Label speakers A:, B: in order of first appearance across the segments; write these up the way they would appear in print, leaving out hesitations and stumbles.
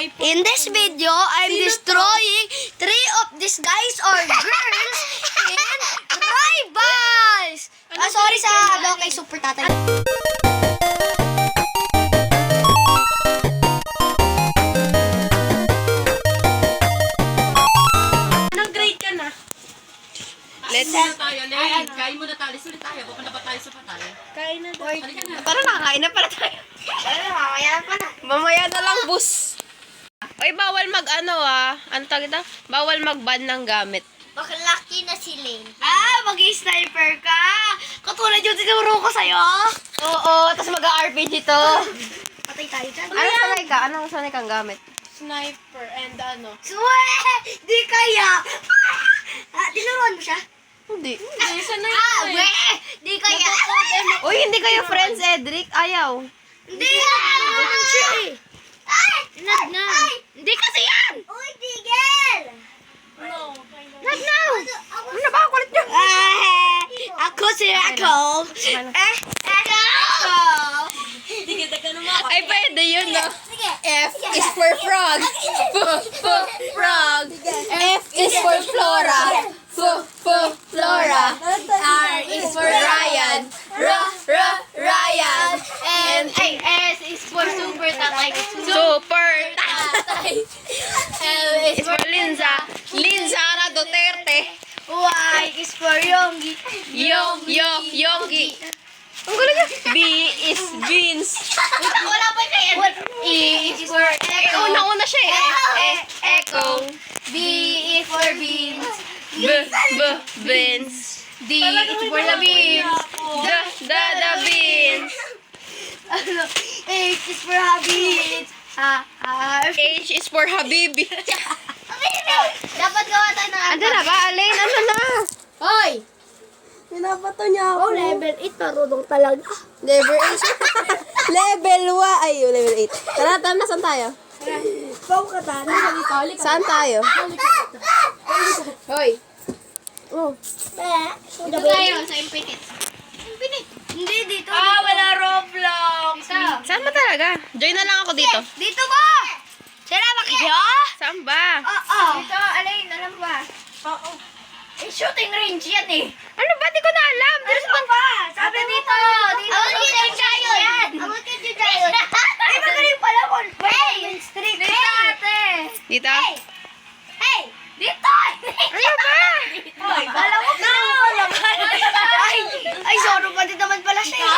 A: In this video, I'm destroying 3 of these guys or girls in rivals! Sorry sa kay Super Tatay.
B: Anong grade ka na?
C: Let's na tayo, Len. Kain muna tayo. Sulit tayo. Pupunta pa tayo sa patay.
B: Kain na daw.
C: Para nakakain na pala tayo. Mamaya na lang, bus. Oy, bawal ano tawag ito? Bawal mag-ban ng gamit.
A: Makalaki na si Lane. Mag-sniper ka! Katulad yung tinuro ko sa'yo.
C: Oo, tapos mag-RPG to.
A: Patay tayo dyan.
C: Anong sanay kang gamit?
B: Sniper and ano.
A: Di kaya! Tinuruan mo siya?
C: Hindi.
B: Hindi, sanay ko eh.
A: Di kaya!
C: Uy, hindi kayo friends, Edric. Ayaw.
A: Hindi! Tinuruan siya eh. Nad na. Hindi kasi yan! Uy, Tigel!
B: No.
A: Nad na! Ano ba? Kulit nyo? Ako si Ako. Ako!
B: Sige, daga naman ako.
C: Ay, pwede yun, no?
A: Sige.
C: F is for frog. Frog. F is for Flora. Flora. R is for Ryan. Ryan. And
A: S is for super tatay.
C: Super Tatay. L is for Linza. Linzara Duterte.
A: Y is for Yonggi.
C: Yonggi. Ang gulo niya. B is Beans.
A: Wala pa kay E is for Echo.
C: Una siya eh. Echo.
A: B is for Beans.
C: Beans.
A: D is for the beans.
C: The beans.
A: H is for Habib.
C: H is for Habibi.
A: Dapat gawa tayo ng
C: Ano na ba, Alain? Ano na?
A: Hoy!
B: Pinabato niya ako.
A: Level 8 marunong talaga.
C: Level 8. Level 1. Ay, level 8. Tara, na, saan tayo?
B: Pau ka tani.
C: Saan tayo? Hoy.
A: Oh. Dito tayo sa Infinite. Hindi, dito.
B: Wala Roblox.
C: Saan ba talaga? Join na lang ako dito.
A: Dito ba? Sila ba kayo?
C: Saan ba?
A: Oo. Dito, Alain, alam ba?
B: Oo.
A: Shooting range yan eh.
C: Ano ba? Di ko na alam.
A: Ano ba? Sabi dito. Dito yung Giant. Yan. Abot ka yung Giant. Ay, magaling pala mo. Hey! Streak. Dito, ate.
C: Dito?
A: Hey! Dito!
C: Ano ba?
A: Hoy, kala mo Ay, sorry pa din naman pala siya.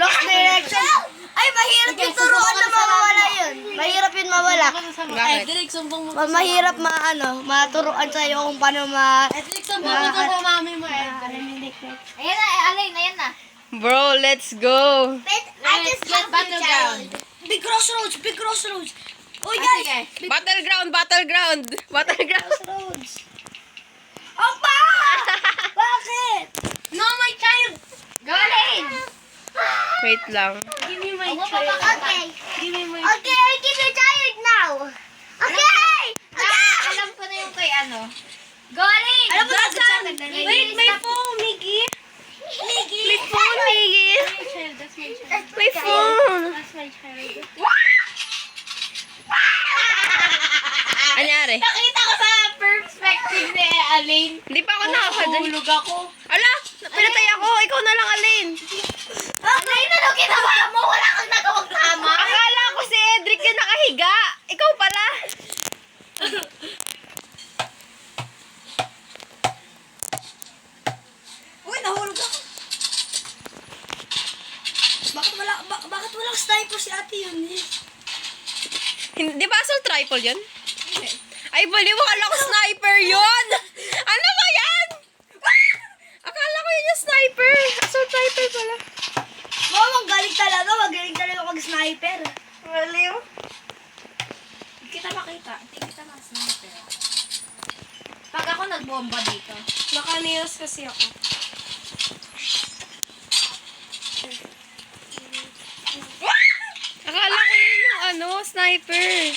A: Lost direction. Ay, mahirap yung turuan na mawawala yun. Mahirap yun mawala.
C: Bakit?
B: Edric, sumbong mo.
A: Mahirap maturuan sa'yo kung paano
B: Edric, sumbong mo to sa mami mo, Edric.
A: Ayan na, Alain, ayan na.
C: Bro, let's go.
A: Let's get battleground. Big crossroads. Oh, guys.
C: Battleground.
A: Crossroads. Opa! Bakit?
B: No, my child.
A: Galing!
C: Wait lang.
B: Give me my
A: Okay.
B: child. Give me my
A: Okay, I give you child now. Okay!
B: Alam ko na yung kay ano.
A: Galing! Alam mo
B: Wait, may phone, Miggy.
C: May phone, Miggy.
B: My child, that's my child.
C: May phone.
B: That's my child.
C: Anyari?
B: Nakita ko sa perspective ni Alain.
C: Hindi pa ako nakakadyan.
B: Hulog ako.
C: Ala, pinatay ako. Ikaw na lang, Alain.
A: Alain, ano ginawa mo? Wala kang nagawang tama.
C: Akala ko si Edric yung nakahiga. Ikaw pala.
A: Uy, nahulog ako. Bakit walang sniper si ate yun eh?
C: Di ba assault rifle yun? Ay, baliw. Akala ko sniper yun. Ano ba yan? Akala ko yun yung sniper. Assault rifle pala.
A: Magaling talaga mag-sniper.
C: Baliw.
B: Hindi kita makita. Hindi kita ma-sniper. Pag ako nagbomba dito. Nakanios kasi ako.
C: Akala ko yun yung sniper.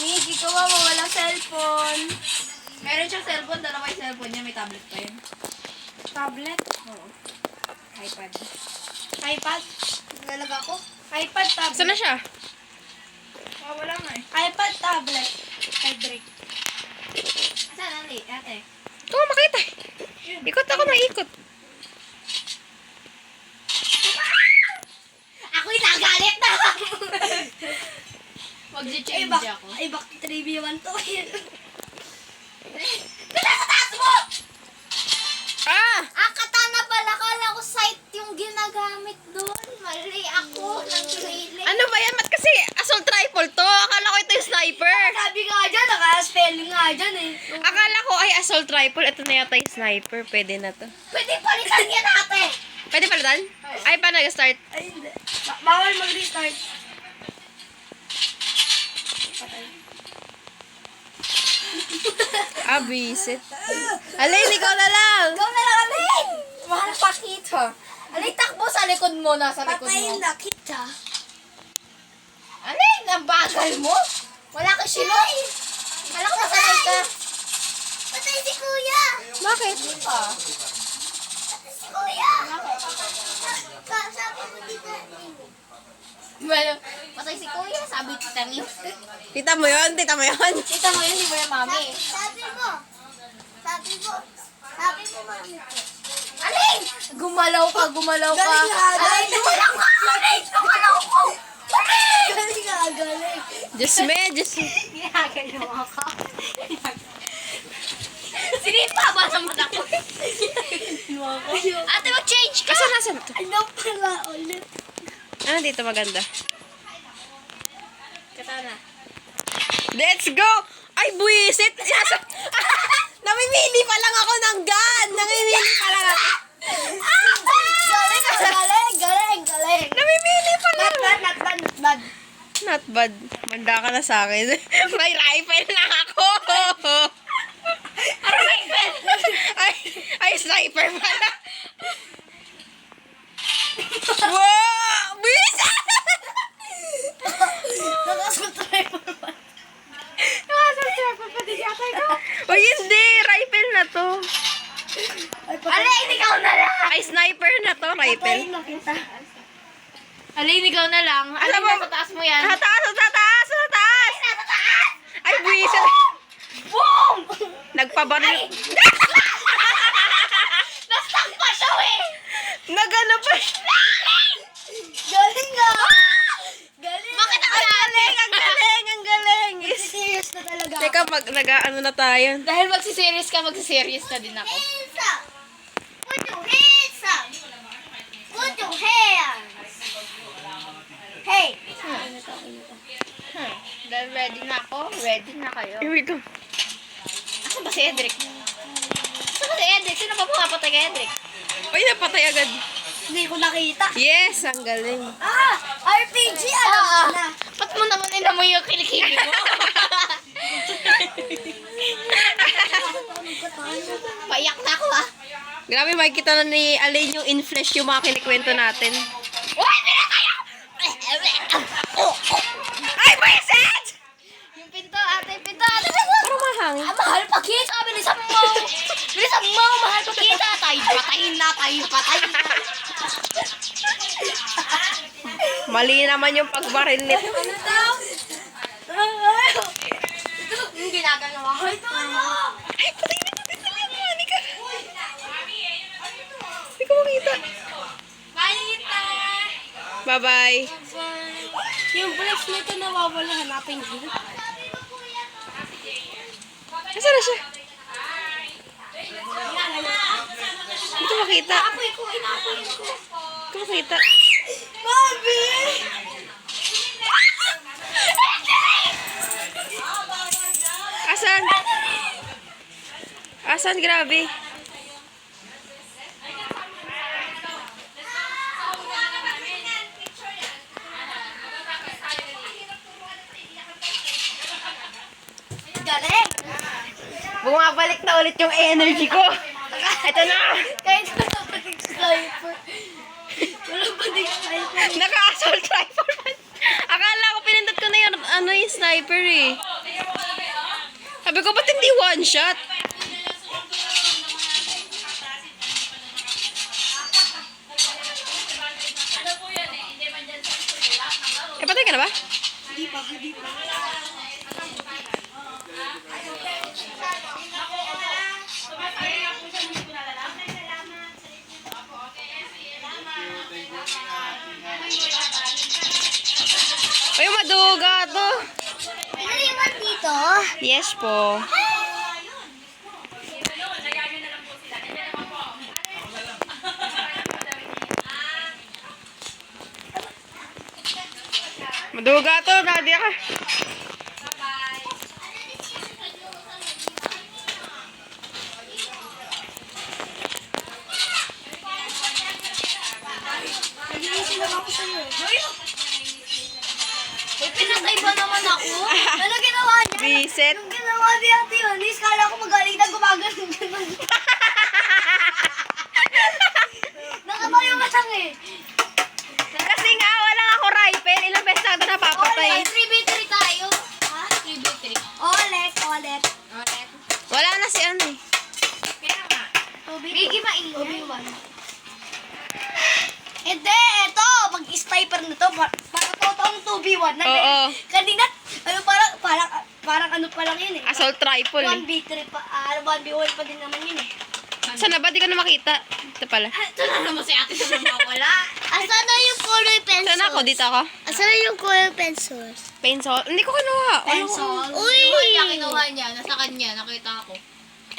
A: Miggy, kawawa, walang cellphone.
B: Meron siyang cellphone. Dalawa yung cellphone niya. May tablet pa yun.
A: Tablet?
B: Oo. iPad.
A: iPad? Nalaga ko?
B: iPad, tablet.
C: Saan na siya?
B: Wala nga eh.
A: iPad, tablet. Ay, break.
B: Saan, ate?
C: Ito, makita. Ikot ako na ikot.
B: Ako'y nagalit na! Mag-change ako.
A: Ay, bak 3v1 to.
B: Kala sa taas mo!
C: Ah!
A: Katana pala. Kala ko sight yung ginagamit doon. Mali ako. Nag-railing.
C: Ano ba yan? Ba't kasi assault rifle to? Akala ko ito yung sniper.
A: Sabi nga dyan, naka-spelling nga dyan eh.
C: Akala ko ay assault rifle. Ito na yata yung sniper. Pwede na to.
A: Pwede palitan yan ate.
C: Pwede palitan? Ay, paano nag-start?
A: Ay, hindi. Bawal mag-restart.
C: Abisit. Alay, ikaw na lang.
A: Ikaw na lang, Alin!
B: Mahal pa kita. Alay, takbo sa likod mo. Nasa likod
A: Patayin
B: mo.
A: na kita.
B: Alay, ang bagal mo. Wala ka silong. Kala ko masakay ka.
A: Patay si kuya!
C: Bakit?
B: Ah.
A: Si kuya! Sabi mo dito.
B: Well, patay si kuya. Sabi tita niyo.
C: Tita mo yun? Tita mo yun?
B: Tita mo yun, di mo yung mami.
A: Sabi mo, mami.
B: Alay! Gumalaw ka.
A: Galing nga,
B: Alay, gumalaw ka! Alay, gumalaw ko!
A: Galing nga, galing.
C: Diyos me.
B: Ginagawa ka. Sinipa ba sa mata ko? Ate, mag-change ka!
C: Asan ito?
A: Ano pala ulit?
C: Ano dito maganda?
B: Katana.
C: Let's go! Ay, buwisit! Namimili pa lang ako ng gun! Namimili pa lang ako!
A: Galing.
C: Namimili pa lang!
A: Not bad.
C: Not bad. Manda ka na sa akin. May rifle na ako! Ay, sniper pala! Wow! Buwisit!
A: Nakasutry mo naman.
C: Uy, hindi! Rifle na to.
B: Alay, ikaw na lang!
C: Ay, sniper na to, rifle.
A: Patayin na kita.
B: Alay, ikaw na lang. Alay,
C: Alam mo-
B: nasa taas mo yan.
C: Sa taas! Sa taas! Sa taas! Ay, buwisit!
B: Boom!
C: Nagpabaril.
B: Nastak pa siya eh!
C: Nagano pa siya.
A: Galing nga. Galing.
B: Bakit ang
C: Ang galing! Ang galing!
A: Serious na talaga.
C: Teka, nag-ano na tayo.
B: Dahil magsiseries ka, magsiseries na din ako.
A: Hands up. Put your hands up. Put your hands. Hey.
B: Dahil ready na ako, ready na kayo.
C: Here we go.
B: Asan ba si Edric? Asan ba si Edric? Sino ba pumapatay kay Edric?
C: Uy, napatay agad.
A: Hindi ko nakita.
C: Yes, ang galing.
A: RPG, alam mo na.
B: Ba't mo naman inamoy yung kilikili mo? Payak na ako ah.
C: Grabe, makikita na ni Alain yung in-flesh yung mga kinikwento natin.
B: Uy, pinatayo!
C: Ay, buwisit!
B: Yung pinto, ate, pinto, ate.
C: Parang mahangin.
B: Mahal pa kita, bilisan mo. Bilisan mo, mahal pa kita. Tayo patayin na.
C: Mali naman yung pagbaril nito.
A: Ano daw?
B: Yung ginagawa ko. Ito ano?
C: Ay, patay na. Halika. Hindi ko makita. Bye-bye.
A: Yung brace nito nawawala, hanapin din.
C: Nasaan na siya? Hindi ko makita.
B: Inapoy ko.
C: Hindi ko makita.
A: Bobby!
C: Asan? Asan? Grabe.
A: Galing!
C: Bumabalik na ulit yung energy ko. Ito na.
A: Kahit wala pa ng sniper. Wala pa ng sniper.
C: Naka-assault rifle man. Akala ko pinindot ko na yun. Ano yung sniper eh. Sabi ko, ba't hindi one shot? ka na ba?
A: Hindi pa, hindi pa.
C: Ay, maduga to.
A: Ano yung dito?
C: Yes po. Maduga to, Nadia ka.
A: Nag-iisip lang ako sa'yo. Pinatay ba naman ako? Ano ginawa niya?
C: Reset.
A: Yung ginawa ni Ate Yonis, kala ko magaling na gumagano ganun. Nakatayo ka lang eh.
C: Kasi nga, wala ako rifle. Ilang beses na ito napapatay.
A: 3v3 tayo. Ha?
B: 3v3.
A: Ulit, ulit.
B: Ulit.
C: Wala na si ano eh.
B: Kaya nga.
A: Biggie maingay. 2v1. Hindi, eto. Mag-sniper na to. Parang totoong 2v1 na.
C: Oo.
A: Kanina, ano parang ano pa lang yun eh.
C: Assault rifle eh.
A: 1v3 pa, 1v1 pa din naman yun eh.
C: Sana ba? Di ko na makita. Ito pala.
B: Ito na naman si ate sa nawawala.
A: Asan na yung color pencils?
C: Saan ako? Dito ako.
A: Asan na yung color pencils?
C: Pencil. Hindi ko kinuha.
B: Pencil.
A: Uy!
B: Kinuha niya. Nasa kanya. Nakita ako.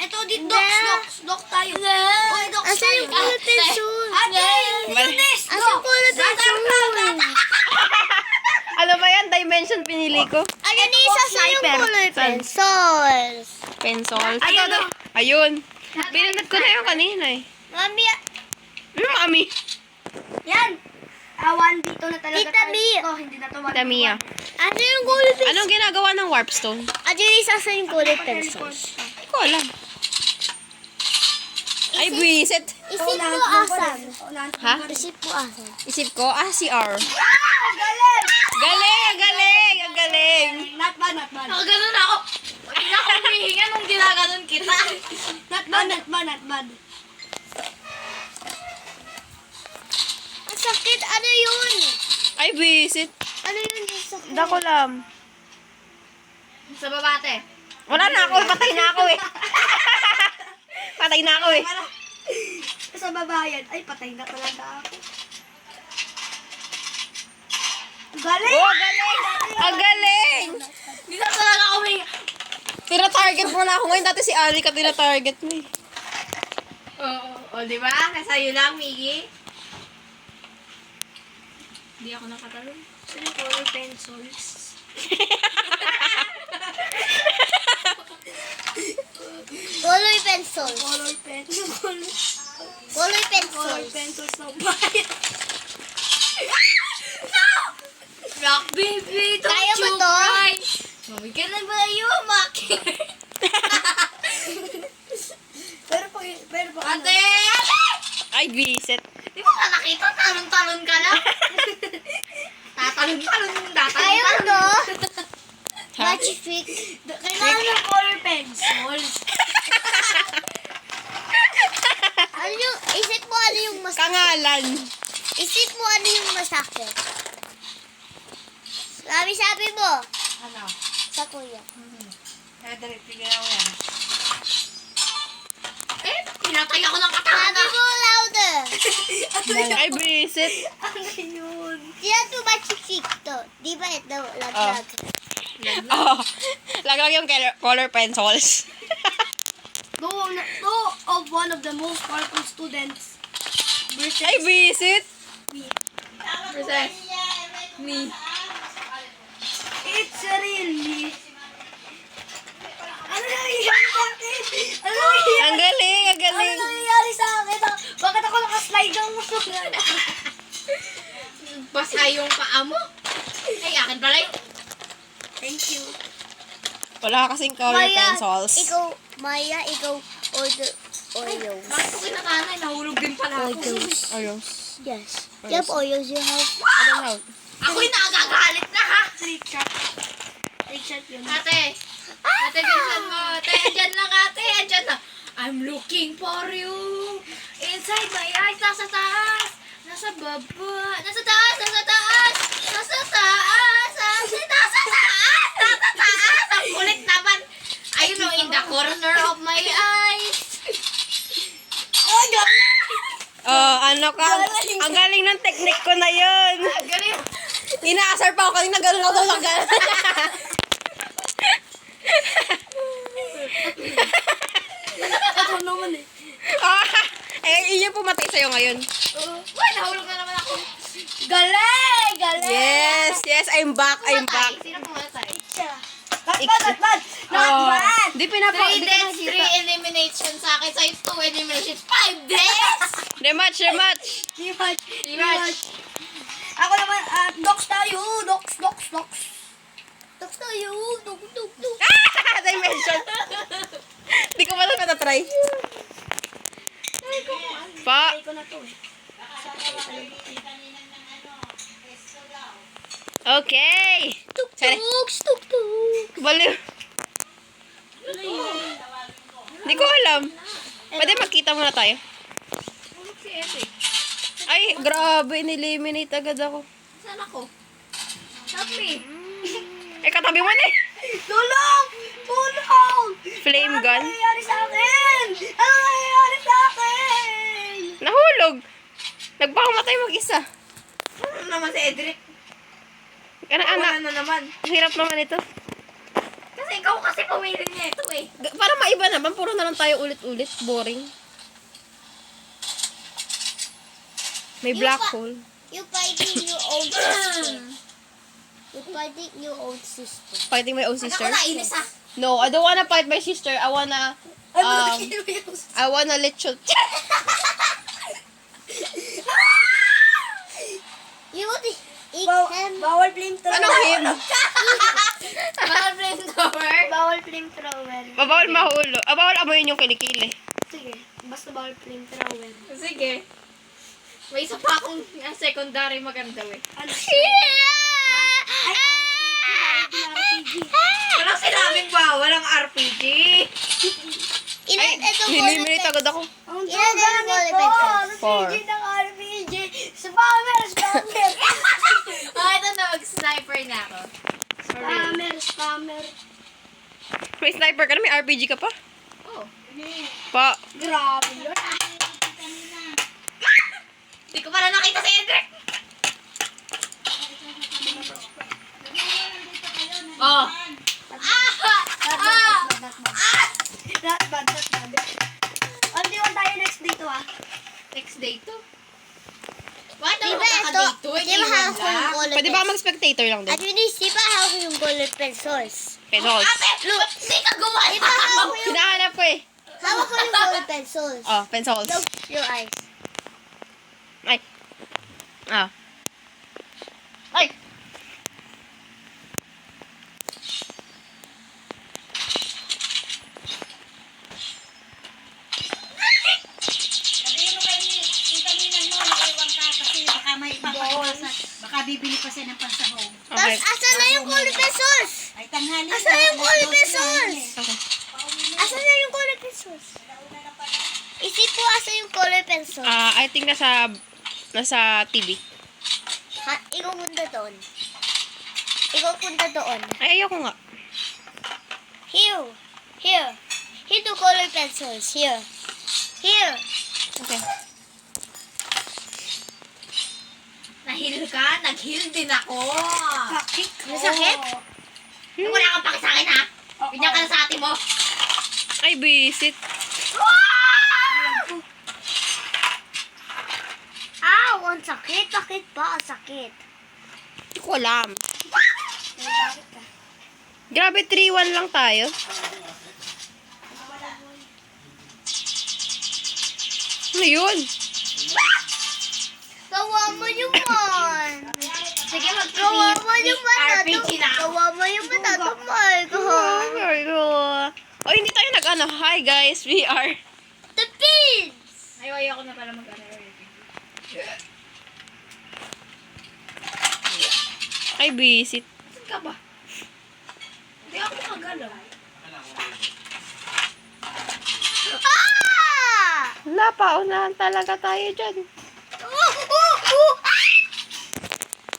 A: Eto, dito, docs tayo. Uy, docs
B: Asan
A: tayo.
B: yung color pencil?
A: Ate, Yunes,
B: Asan color pencil?
C: Ano ba yan? Dimension pinili ko.
A: Ayun, isa sa yung color
C: Saan?
A: pencils.
C: Pencil.
A: Ayun,
C: Ito, ayun. Pinunod ko na yung kanina eh.
A: Mami,
C: Mami.
A: yan. Awan dito na talaga.
B: Tita Mia.
A: Oh, hindi na to.
C: Tita Mia.
A: Ano yung color pencils?
C: Anong ginagawa ng warpstone?
A: Ano yung isa sa yung color pencils?
C: Hindi ko alam. Ay, buwisit.
A: Isip mo asan?
C: Ha?
A: Isip mo asan?
C: Isip ko, CR.
A: Ah, galing!
C: Galing, ang galing, ang galing.
A: Not bad, not bad.
B: Nakaganon ako. Hindi na ako humihinga nung ginaganon kita.
A: Not bad, not bad, not bad. Ang sakit, ano yun?
C: Ay, buwisit.
A: Ano yun yung sakit?
C: Hindi ko alam.
B: Sa babate.
C: Wala na ako, patay na ako eh. Patay na ako eh.
A: Sa babayan, ay patay na talaga ako. Galing!
C: Oh, galing! Ang galing!
B: Hindi na talaga ako humihinga.
C: Tina-target mo na ako ngayon. Dati si Ali ka tina-target mo eh.
B: Oo. O, di ba? Nasa'yo lang, Miggy. Hindi ako nakatalon.
A: Sino yung color pencils?
D: Color pencils.
A: Color pencils.
D: Color
A: Color
D: pencils.
A: pencils ng bayan.
B: Rock baby, don't
D: Kaya mo
B: you
D: to?
B: cry. Sabi ka na ba yung maki?
A: Pero pag ano?
B: Ate! Ate!
C: Ay, bisit.
B: Di mo ka nakita? Talon-talon ka na. Tatalon-talon.
D: Kaya mo to?
C: Ha?
D: Magic.
A: Kailangan ng color pencils.
D: Ano yung, isip mo ano yung masakit?
C: Kangalan.
D: Isip mo ano yung masakit. Sabi mo.
B: Ano?
D: Sa kuya.
B: Kaya direct tignan mo yan. Eh, pinatay ako ng katana.
D: Sabi mo louder.
C: Ay, bisit.
A: Ano yun?
D: Yan to magic to. Di ba ito? Lag-lag.
C: Oh, laglag yung color pencils.
A: Two of one of the most powerful students. Versus
C: Ay, bisit.
A: me.
B: Versus me.
A: It's really... Ano nangyayari sa akin? Ano nangyayari?
C: Ang galing, ang
A: Ano
C: galing.
A: nangyayari sa akin? Bakit ako nakaslide ng
B: Basa yung paa mo. Ay, akin pala yun.
A: Thank you.
C: Wala kasing color pencils.
D: Maya, ikaw order Oreos.
B: Bakit ko kinakanay? Nahulog din pala ako.
D: Oreos.
C: Ayos.
D: Yes. You have Oreos, you have...
C: I don't know.
B: Ako'y nakagagalit na ha.
A: Trick shot. Trick shot yun.
B: Ate. Ate, bilisan mo. Ate, andyan lang ate. Andyan na. I'm looking for you. Inside my eyes. Nasa taas. Nasa baba. Nasa taas. Nasa taas. Nasa Nasa taas! Nasa taas! Ang kulit naman! Ayun o, in the corner of my eyes!
C: Oh, ano ka? Ang galing ng technique ko na yun.
B: Galing!
C: Inaasar pa ako kanina, gano'n ako lang gano'n.
A: Ako naman eh.
C: Yun yung pumatay sa'yo ngayon.
B: Uy, nahulog na naman ako!
A: Galing! Galing!
C: Yes, I'm back.
B: Sino pumatay?
A: Not bad! Not bad!
C: Di
B: 3 deaths, 3 eliminations sa akin. Sa'yo 2 eliminations, 5 deaths!
C: Rematch.
A: Rematch. Ako naman, docs tayo. Docs. Docs tayo. Docs.
C: Dimension. Di ko pa lang natatry. Pa.
A: Ko na to eh.
C: Okay. Sorry.
A: Tuk.
C: Baliw. Di ko alam. Pwede magkita muna tayo.
B: Hulog si Eric.
C: Ay, grabe. Neliminate agad ako.
B: Saan ako? Happy.
C: Katabi mo na eh.
A: Tulong!
C: Flame gun.
A: Ano nangyayari sa akin? Ano nangyayari sa akin?
C: Nahulog. Nagpakamatay mag-isa.
B: Ano naman si Edric?
C: Anak.
B: Wala na naman.
C: Ang hirap naman ito.
B: Kasi ikaw kasi pumili niya ito eh.
C: Para maiba naman, puro na lang tayo ulit-ulit. Boring. May black hole.
D: You fighting your own sister. You fighting your own sister.
C: Fighting my own
B: Ako
C: sister?
B: nainis ah.
C: No, I don't wanna fight my sister. I wanna lechon.
D: You would eat him.
A: Bawal flamethrower.
C: Anong him?
B: Bawal flamethrower.
A: Bawal flamethrower.
C: Bawal mahulo. Bawal amoyin yung kilikili.
A: Sige, basta bawal flamethrower.
B: Sige. May isa pa akong secondary maganda eh.
A: Ano?
B: Walang sinabing bawal ang RPG.
D: Ilan ito
C: Niliminate agad ako.
A: Ang
D: Ilan
A: tagal
D: ang
A: nito.
D: pencils?
C: Four.
A: RPG ng RPG. Spammer.
B: Ito na, mag-sniper na ako. Sorry.
A: Spammer.
C: May sniper ka na, may RPG ka pa?
B: Oh.
C: Pa.
A: Grabe yun.
B: Hindi ko pala nakita si Edric. Oh.
A: Not bad. Hindi mo tayo next dito ah.
B: Next day to. Why
D: Di
B: daw
D: ba ito?
B: magkakadate to?
D: Di ba hawak ko yung color
C: Pwede ba mag-spectator lang
D: At
C: din?
D: Eunice, di ba hawak ko yung color pencils?
C: Pesos.
B: Ate, look, hindi ka gumawa.
D: Di ba hawak ko yung,
C: Hinahanap ko eh.
D: hawak ko yung color pencils?
C: Oh, pencils.
D: Look, your eyes.
C: Ay. Ah. Ay.
E: Sabihin mo kay Tita Ninang mo, naiwan ka kasi baka may papakita. Baka bibili pa siya ng pansahog.
C: Okay.
D: Tapos, asan na yung color pencils?
E: Ay, tanghali
D: Asan na yung color pencils?
C: Okay.
D: Asan na yung color pencils? Isip po, asan yung color pencils?
C: I think nasa TV.
D: Ha, ikaw punta doon. Ikaw punta doon.
C: Ay, ayoko nga.
D: Here. Here. Here the color pencils. Here. Here.
C: Okay.
B: Nahil ka? Nag-heal din ako.
A: Kakik.
D: Masakit?
B: Wala kang paki sa akin ha. Binyan ka na sa ate mo.
C: Ay, visit.
D: Ow! Ang sakit. Bakit ba? Ang sakit.
C: Hindi ko alam. Grabe, 3-1 lang tayo. Ano yun?
D: Gawa mo yung man.
B: Sige,
D: Gawa mo yung mata.
B: RPG na ako.
D: Gawa mo yung mata. Tumay ko.
C: Oh, hindi tayo nag-ano. Hi guys, we are...
D: The pins!
B: Ayoko na pala mag-ano.
C: Ay, visit.
B: Saan ka ba? Hindi ako makagalaw.
D: Ah!
C: Wala, paunahan talaga tayo dyan.
D: Ah!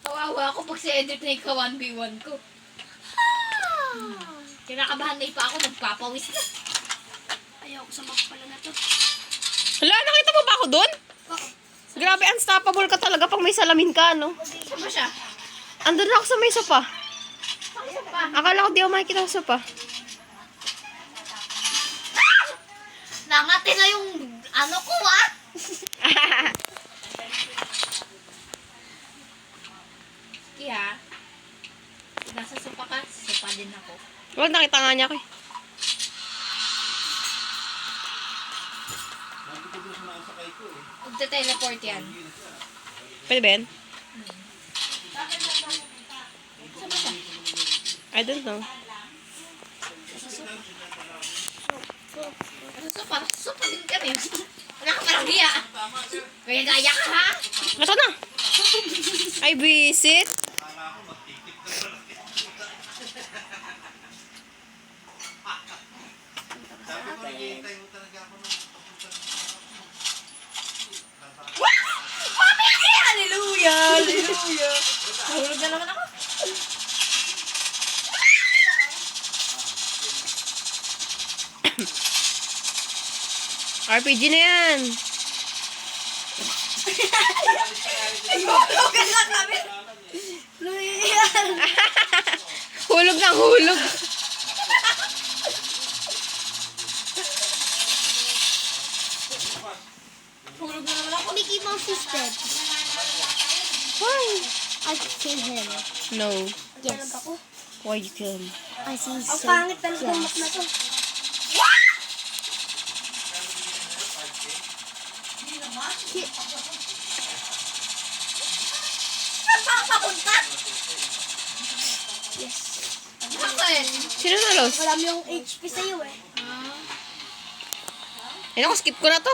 B: Kawawa Kawawa ako pag si Edric na ikaw 1v1 ko. Kinakabahan na pa ako, nagpapawis na.
A: Ayoko sa map pala na to.
C: Hala, nakita mo ba ako doon? Grabe, unstoppable ka talaga pag may salamin ka, no?
B: Saan ba siya?
C: Andun ako sa may sopa.
B: Saan pa?
C: Akala ko di ako makikita sa sopa.
B: Nangati na yung ano ko ah. Kaya, nasa sopa ka, sopa din ako.
C: Wag, nakita nga niya ako eh.
B: Magte-teleport yan.
C: Pwede ba yan? I don't know.
B: Sopa, sopa din kami. Wala ka parang hiya. Kaya gaya ka ha?
C: Ito na! Ay, visit!
B: Hallelujah! Hallelujah! Nahulog na naman ako.
C: RPG na yan!
B: Hulugan lang kami.
C: Hulog ng hulog!
B: Hulog na naman ako.
D: Mickey Mouse is dead.
C: Why?
D: I could kill him.
C: No.
D: Yes.
C: Why you kill me?
D: I see
A: Ang
D: so.
A: pangit talaga ng map na to.
B: Saan pa ako papunta?
A: Yes.
B: Bakit?
C: Sino nalos?
A: Wala mo yung HP sa'yo eh.
C: Ayun ako, skip ko na to.